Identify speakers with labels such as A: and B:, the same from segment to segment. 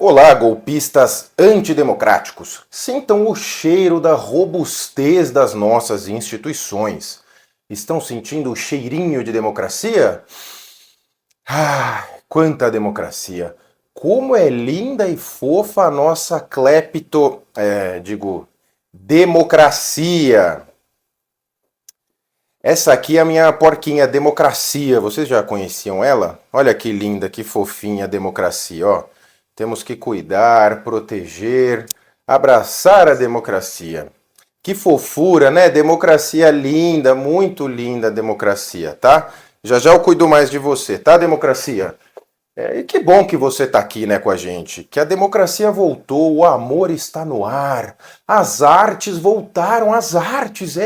A: Olá, golpistas antidemocráticos. Sintam o cheiro da robustez das nossas instituições. Estão sentindo o cheirinho de democracia? Ah, quanta democracia! Como é linda e fofa a nossa democracia! Essa aqui é a minha porquinha democracia. Vocês já conheciam ela? Olha que linda, que fofinha a democracia, ó. Temos que cuidar, proteger, abraçar a democracia. Que fofura, né? Democracia linda, muito linda a democracia, tá? Já já eu cuido mais de você, tá, democracia? E que bom que você tá aqui, né, com a gente. Que a democracia voltou, o amor está no ar. As artes voltaram, as artes,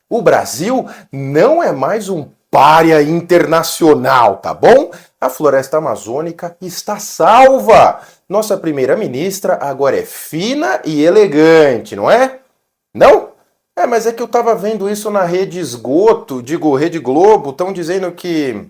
A: O Brasil não é mais um pária internacional, tá bom? A floresta amazônica está salva. Nossa primeira-ministra agora é fina e elegante, não é? Não? Mas é que eu tava vendo isso na Rede Esgoto, Rede Globo, estão dizendo que...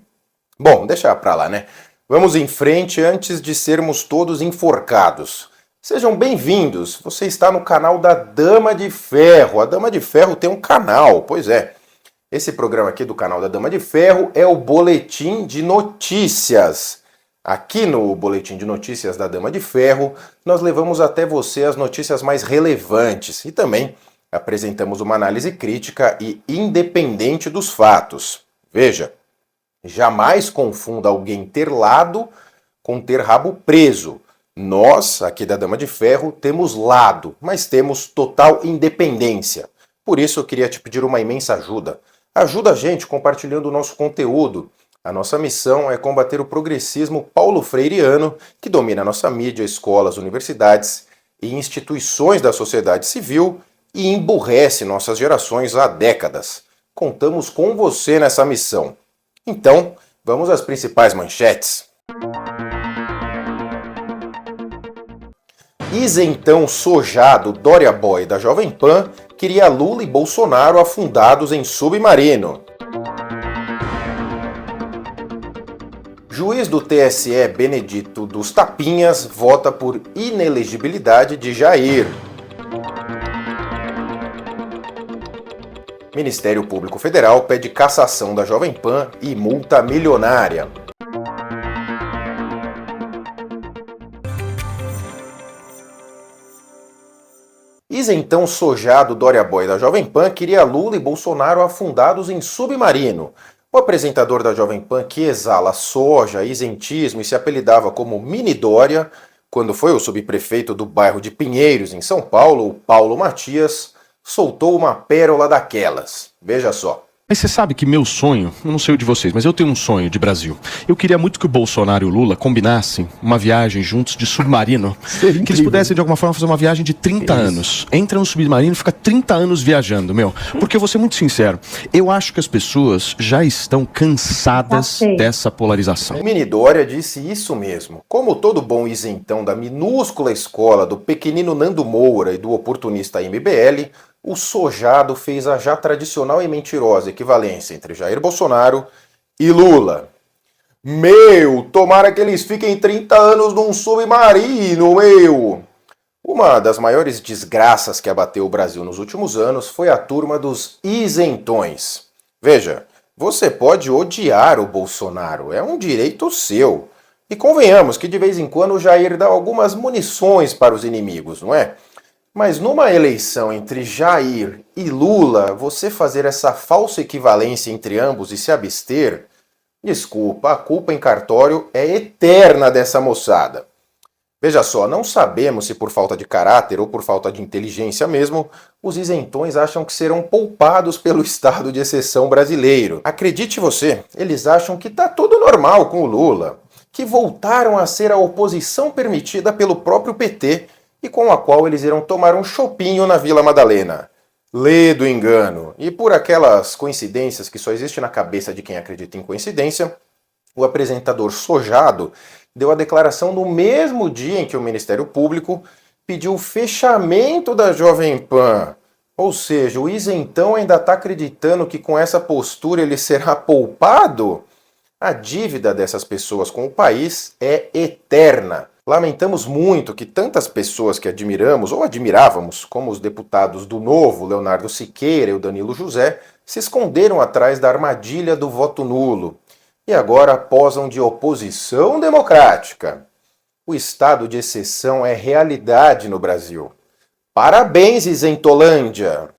A: Bom, deixa pra lá, né? Vamos em frente antes de sermos todos enforcados. Sejam bem-vindos, você está no canal da Dama de Ferro. A Dama de Ferro tem um canal, pois é. Esse programa aqui do canal da Dama de Ferro é o Boletim de Notícias. Aqui no Boletim de Notícias da Dama de Ferro, nós levamos até você as notícias mais relevantes e também apresentamos uma análise crítica e independente dos fatos. Veja, jamais confunda alguém ter lado com ter rabo preso. Nós, aqui da Dama de Ferro, temos lado, mas temos total independência. Por isso eu queria te pedir uma imensa ajuda. Ajuda a gente compartilhando o nosso conteúdo. A nossa missão é combater o progressismo paulo-freireano que domina a nossa mídia, escolas, universidades e instituições da sociedade civil e emburrece nossas gerações há décadas. Contamos com você nessa missão. Então, vamos às principais manchetes. Isentão sojado Dória Boy da Jovem Pan queria Lula e Bolsonaro afundados em submarino. Juiz do TSE Benedito dos Tapinhas vota por inelegibilidade de Jair. Ministério Público Federal pede cassação da Jovem Pan e multa milionária. Isentão sojado Dória Boy da Jovem Pan queria Lula e Bolsonaro afundados em submarino. O apresentador da Jovem Pan, que exala soja, isentismo e se apelidava como Mini Dória, quando foi o subprefeito do bairro de Pinheiros, em São Paulo, o Paulo Matias, soltou uma pérola daquelas. Veja só.
B: Mas você sabe que meu sonho, eu não sei o de vocês, mas eu tenho um sonho de Brasil. Eu queria muito que o Bolsonaro e o Lula combinassem uma viagem juntos de submarino. Que eles pudessem, de alguma forma, fazer uma viagem de 30 anos. Entra no submarino e fica 30 anos viajando, meu. Porque eu vou ser muito sincero, eu acho que as pessoas já estão cansadas dessa polarização.
A: O Mini Dória disse isso mesmo. Como todo bom isentão da minúscula escola do pequenino Nando Moura e do oportunista MBL, o sojado fez a já tradicional e mentirosa equivalência entre Jair Bolsonaro e Lula. Tomara que eles fiquem 30 anos num submarino, Uma das maiores desgraças que abateu o Brasil nos últimos anos foi a turma dos isentões. Veja, você pode odiar o Bolsonaro, é um direito seu. E convenhamos que de vez em quando o Jair dá algumas munições para os inimigos, não é? Mas numa eleição entre Jair e Lula, você fazer essa falsa equivalência entre ambos e se abster, desculpa, a culpa em cartório é eterna dessa moçada. Veja só, não sabemos se por falta de caráter ou por falta de inteligência mesmo, os isentões acham que serão poupados pelo estado de exceção brasileiro. Acredite você, eles acham que tá tudo normal com o Lula, que voltaram a ser a oposição permitida pelo próprio PT, e com a qual eles irão tomar um chopinho na Vila Madalena. Lê do engano. E por aquelas coincidências que só existe na cabeça de quem acredita em coincidência, o apresentador sojado deu a declaração no mesmo dia em que o Ministério Público pediu o fechamento da Jovem Pan. Ou seja, o isentão ainda está acreditando que com essa postura ele será poupado? A dívida dessas pessoas com o país é eterna. Lamentamos muito que tantas pessoas que admiramos ou admirávamos, como os deputados do Novo, Leonardo Siqueira e o Danilo José, se esconderam atrás da armadilha do voto nulo e agora posam de oposição democrática. O estado de exceção é realidade no Brasil. Parabéns, Isentolândia!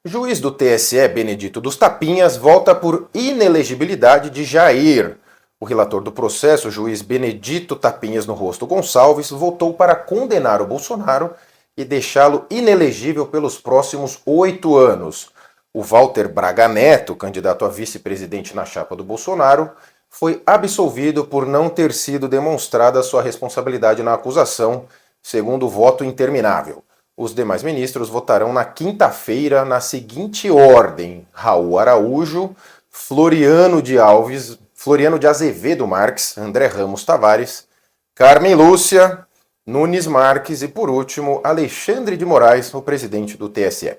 A: Juiz do TSE, Benedito dos Tapinhas, volta por inelegibilidade de Jair. O relator do processo, o juiz Benedito Tapinhas no Rosto Gonçalves, votou para condenar o Bolsonaro e deixá-lo inelegível pelos próximos 8 anos. O Walter Braga Neto, candidato a vice-presidente na chapa do Bolsonaro, foi absolvido por não ter sido demonstrada sua responsabilidade na acusação, segundo o voto interminável. Os demais ministros votarão na quinta-feira na seguinte ordem: Raul Araújo, Floriano de Azevedo Marques, André Ramos Tavares, Carmen Lúcia, Nunes Marques e, por último, Alexandre de Moraes, o presidente do TSE.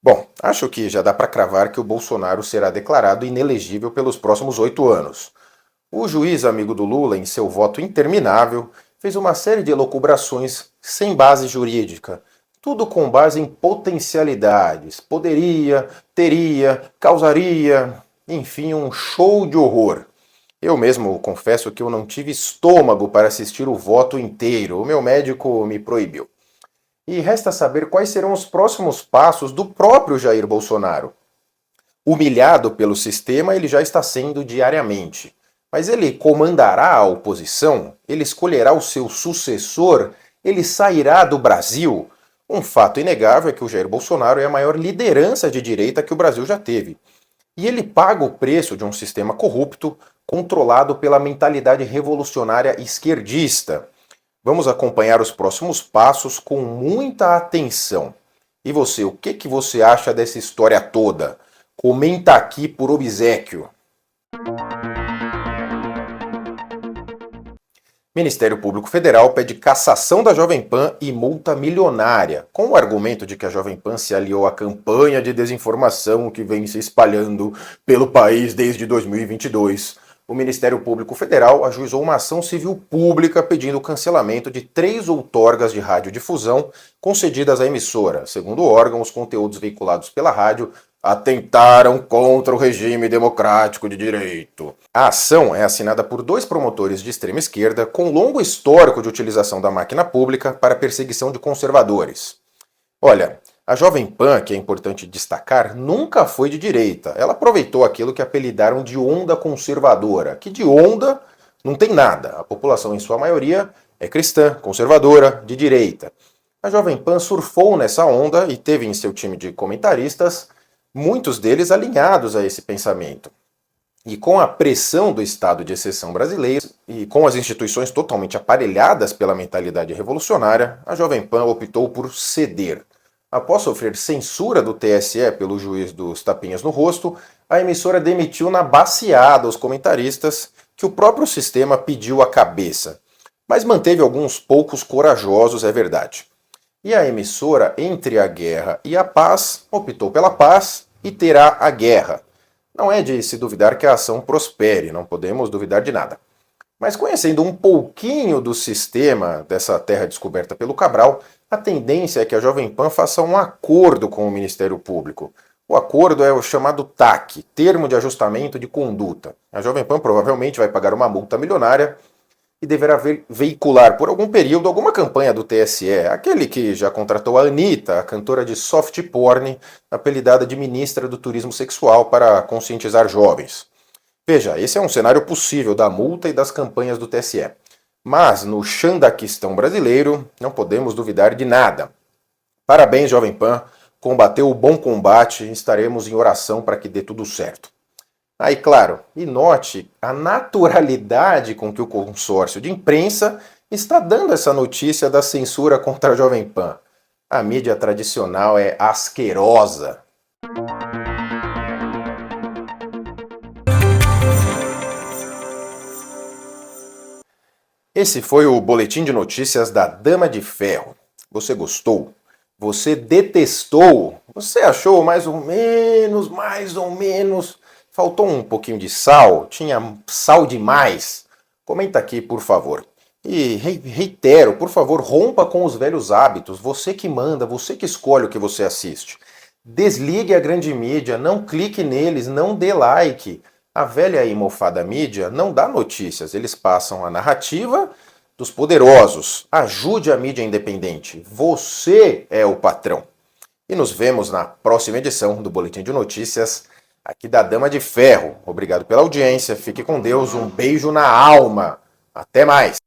A: Bom, acho que já dá para cravar que o Bolsonaro será declarado inelegível pelos próximos 8 anos. O juiz amigo do Lula, em seu voto interminável, fez uma série de elucubrações sem base jurídica, tudo com base em potencialidades, poderia, teria, causaria, enfim, um show de horror. Eu mesmo confesso que eu não tive estômago para assistir o voto inteiro, o meu médico me proibiu. E resta saber quais serão os próximos passos do próprio Jair Bolsonaro. Humilhado pelo sistema, ele já está sendo diariamente. Mas ele comandará a oposição? Ele escolherá o seu sucessor? Ele sairá do Brasil? Um fato inegável é que o Jair Bolsonaro é a maior liderança de direita que o Brasil já teve. E ele paga o preço de um sistema corrupto, controlado pela mentalidade revolucionária esquerdista. Vamos acompanhar os próximos passos com muita atenção. E você, o que você acha dessa história toda? Comenta aqui por obséquio. Ministério Público Federal pede cassação da Jovem Pan e multa milionária, com o argumento de que a Jovem Pan se aliou à campanha de desinformação que vem se espalhando pelo país desde 2022. O Ministério Público Federal ajuizou uma ação civil pública pedindo o cancelamento de 3 outorgas de radiodifusão concedidas à emissora. Segundo o órgão, os conteúdos veiculados pela rádio atentaram contra o regime democrático de direito. A ação é assinada por 2 promotores de extrema esquerda com longo histórico de utilização da máquina pública para perseguição de conservadores. Olha, a Jovem Pan, que é importante destacar, nunca foi de direita. Ela aproveitou aquilo que apelidaram de onda conservadora, que de onda não tem nada. A população, em sua maioria, é cristã, conservadora, de direita. A Jovem Pan surfou nessa onda e teve em seu time de comentaristas muitos deles alinhados a esse pensamento. E com a pressão do estado de exceção brasileiro e com as instituições totalmente aparelhadas pela mentalidade revolucionária, a Jovem Pan optou por ceder. Após sofrer censura do TSE pelo juiz dos tapinhas no rosto, a emissora demitiu na baciada os comentaristas que o próprio sistema pediu à cabeça. Mas manteve alguns poucos corajosos, é verdade. E a emissora, entre a guerra e a paz, optou pela paz e terá a guerra. Não é de se duvidar que a ação prospere, não podemos duvidar de nada. Mas conhecendo um pouquinho do sistema dessa terra descoberta pelo Cabral, a tendência é que a Jovem Pan faça um acordo com o Ministério Público. O acordo é o chamado TAC, Termo de Ajustamento de Conduta. A Jovem Pan provavelmente vai pagar uma multa milionária e deverá veicular por algum período alguma campanha do TSE, aquele que já contratou a Anitta, a cantora de soft porn, apelidada de ministra do turismo sexual, para conscientizar jovens. Veja, esse é um cenário possível da multa e das campanhas do TSE. Mas no Xandaquistão brasileiro, não podemos duvidar de nada. Parabéns, Jovem Pan, combateu o bom combate e estaremos em oração para que dê tudo certo. Aí, claro, e note a naturalidade com que o consórcio de imprensa está dando essa notícia da censura contra a Jovem Pan. A mídia tradicional é asquerosa. Esse foi o Boletim de Notícias da Dama de Ferro. Você gostou? Você detestou? Você achou mais ou menos? Faltou um pouquinho de sal? Tinha sal demais? Comenta aqui, por favor. E reitero, por favor, rompa com os velhos hábitos. Você que manda, você que escolhe o que você assiste. Desligue a grande mídia, não clique neles, não dê like. A velha e mofada mídia não dá notícias, eles passam a narrativa dos poderosos. Ajude a mídia independente. Você é o patrão. E nos vemos na próxima edição do Boletim de Notícias, aqui da Dama de Ferro. Obrigado pela audiência, fique com Deus, um beijo na alma. Até mais!